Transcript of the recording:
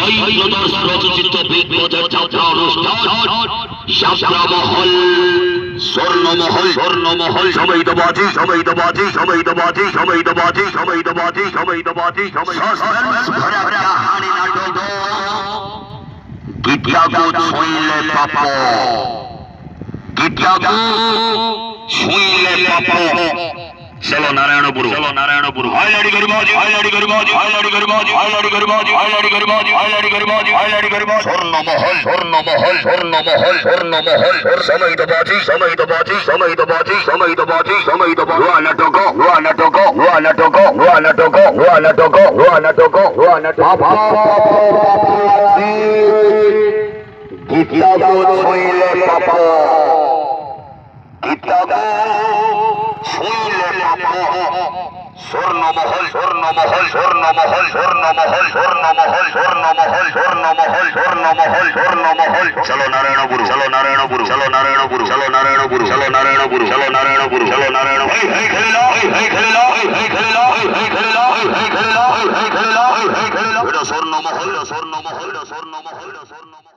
ত্রয়োদশ রচিত বিপ্লবের যাত্রা অনুষ্ঠান যাত্রামহল স্বর্ণমহল স্বর্ণমহল সবাইদবাজি সবাইদবাজি সবাইদবাজি সবাইদবাজি সবাইদবাজি সবাইদবাজি সাসপেন্স ভরা কাহিনী নাটক গীতাগো ছুঁইলে পাপ গীতাগো ছুঁইলে পাপ চলো নারায়ণপুর চলো নারায়ণপুর হাইলাড়ি গরিবাজি হাইলাড়ি গরিবাজি হাইলাড়ি গরিবাজি হাইলাড়ি গরিবাজি হাইলাড়ি গরিবাজি হাইলাড়ি গরিবাজি হাইলাড়ি গরিবাজি স্বর্ণমহল স্বর্ণমহল স্বর্ণমহল স্বর্ণমহল সমাইদবাজি সমাইদবাজি সমাইদবাজি সমাইদবাজি সমাইদবাজি হুয়া নাটক হুয়া নাটক হুয়া নাটক হুয়া নাটক হুয়া নাটক হুয়া নাটক হুয়া নাটক গীতাগো ছুঁইলে পাপ গীতাগো ছুঁইলে পাপ স্বর্ণমহল স্বর্ণমহল স্বর্ণমহল স্বর্ণমহল স্বর্ণমহল স্বর্ণমহল স্বর্ণমহল স্বর্ণমহল স্বর্ণমহল চলো নারায়ণপুর চলো নারায়ণপুর চলো নারায়ণপুর চলো নারায়ণপুর চলো নারায়ণপুর চলো নারায়ণপুর চলো নারায়ণ হেই হেই খেলা হেই খেলা হেই খেলা হেই খেলা হেই খেলা হেই খেলা হেই খেলা এটা স্বর্ণমহল স্বর্ণমহল স্বর্ণমহল স্বর্ণমহল